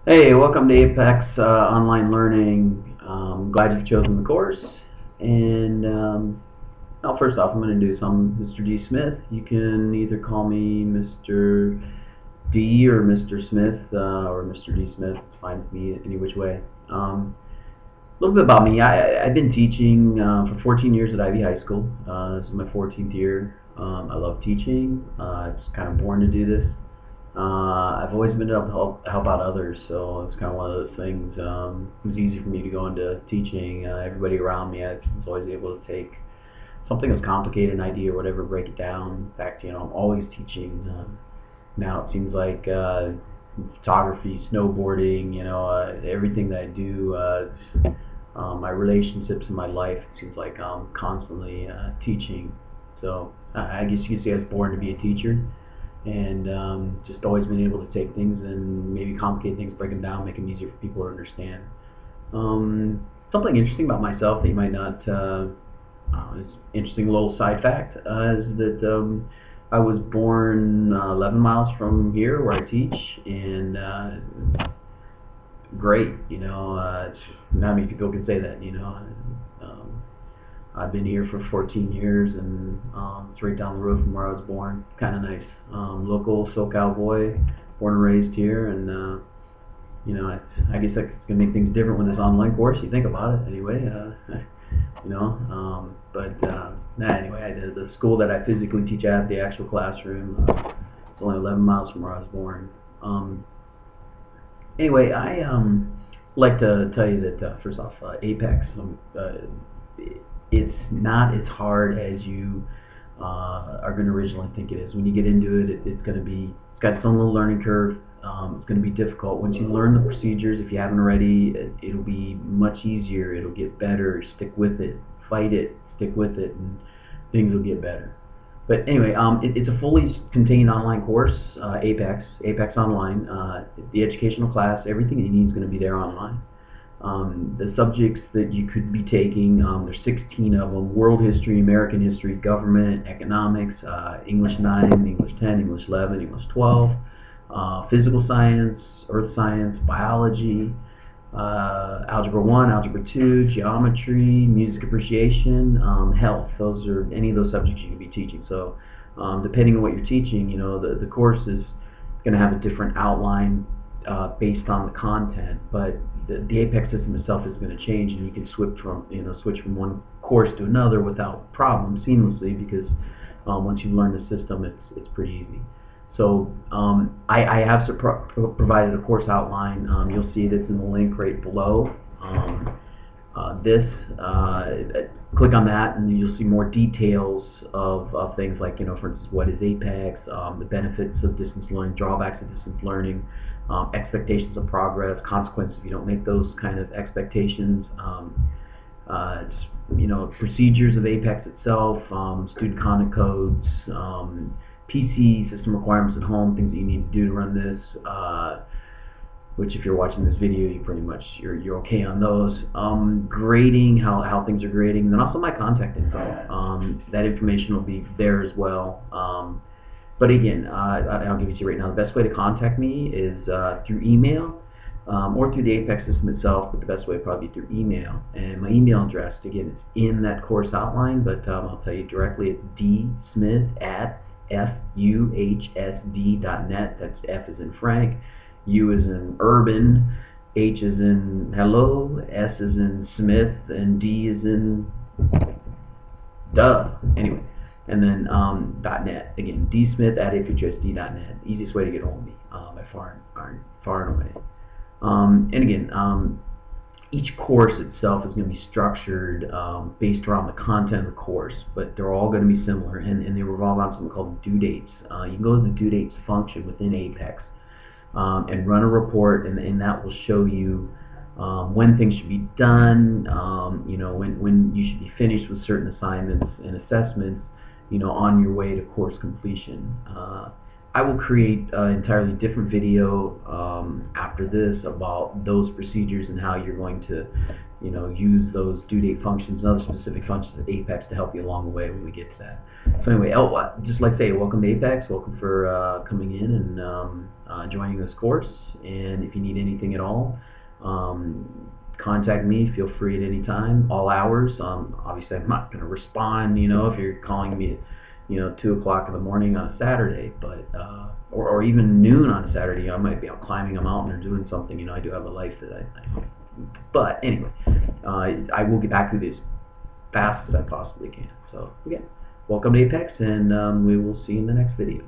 Hey, welcome to Apex Online Learning. Glad you've chosen the course. And well, first off, I'm going to do some Mr. D. Smith. You can either call me Mr. D or Mr. Smith or Mr. D. Smith. It's fine with me any which way. A little bit about me. I've been teaching for 14 years at Ivy High School. This is my 14th year. I love teaching. I was kind of born to do this. I've always been able to help out others, so it's kind of one of those things. It was easy for me to go into teaching. Everybody around me, I was always able to take something that's complicated, an idea or whatever, break it down. In fact, I'm always teaching. Now it seems like photography, snowboarding, everything that I do, my relationships in my life, it seems like I'm constantly teaching. So I guess you could say I was born to be a teacher. And just always been able to take things and maybe complicate things, break them down, make them easier for people to understand. Something interesting about myself that you might not, it's interesting little side fact, is that I was born 11 miles from here where I teach, and great, not many people can say that, I've been here for 14 years, and it's right down the road from where I was born. Kind of nice. Local SoCal boy, born and raised here, and I guess that's gonna make things different with this online course. You think about it, anyway. Anyway, the school that I physically teach at, the actual classroom, it's only 11 miles from where I was born. Anyway, I like to tell you that first off, Apex. It's not as hard as you are going to originally think it is. When you get into it, it's got its own little learning curve. It's going to be difficult. Once you learn the procedures, if you haven't already, it'll be much easier. It'll get better. Stick with it. Fight it. Stick with it, and things will get better. But anyway, it's a fully contained online course, Apex Online. The educational class, everything you need is going to be there online. The subjects that you could be taking, there's 16 of them: world history, American history, government, economics, English 9, English 10, English 11, English 12, physical science, earth science, biology, algebra 1, algebra 2, geometry, music appreciation, health. Those are any of those subjects you could be teaching. So depending on what you're teaching, the course is going to have a different outline based on the content, but the Apex system itself is going to change, and you can switch from one course to another without problem seamlessly, because once you learn the system, it's pretty easy. So I have provided a course outline. You'll see this in the link right below. Click on that, and you'll see more details of things like, for instance, what is Apex, the benefits of distance learning, drawbacks of distance learning, expectations of progress, consequences if you don't make those kind of expectations, procedures of Apex itself, student conduct codes, PC system requirements at home, things that you need to do to run this, which if you're watching this video, you're okay on those. Grading, how things are grading, and then also my contact info. That information will be there as well. But again, I'll give it to you right now. The best way to contact me is through email or through the Apex system itself, but the best way would probably be through email. And my email address, again, is in that course outline, but I'll tell you directly. It's dsmith@fuhsd.net. That's F as in Frank, U as in urban, H as in hello, S as in Smith, and D as in duh. Anyway, and then .net. Again, dsmith@fuhsd.net. Easiest way to get hold of me by far and away. And again, each course itself is going to be structured based around the content of the course, but they're all going to be similar, and they revolve around something called due dates. You can go to the due dates function within Apex and run a report, and that will show you when things should be done, when you should be finished with certain assignments and assessments, on your way to course completion. I will create an entirely different video after this about those procedures and how you're going to use those due date functions and other specific functions of Apex to help you along the way when we get to that. So anyway, just like to say, welcome to Apex. Welcome for coming in and joining this course. And if you need anything at all, contact me. Feel free at any time, all hours. Obviously, I'm not going to respond, if you're calling me at 2 o'clock in the morning on a Saturday, but or even noon on a Saturday. I might be out climbing a mountain or doing something. I do have a life that I but anyway, I will get back to this as fast as I possibly can. So again, welcome to Apex, and we will see you in the next video.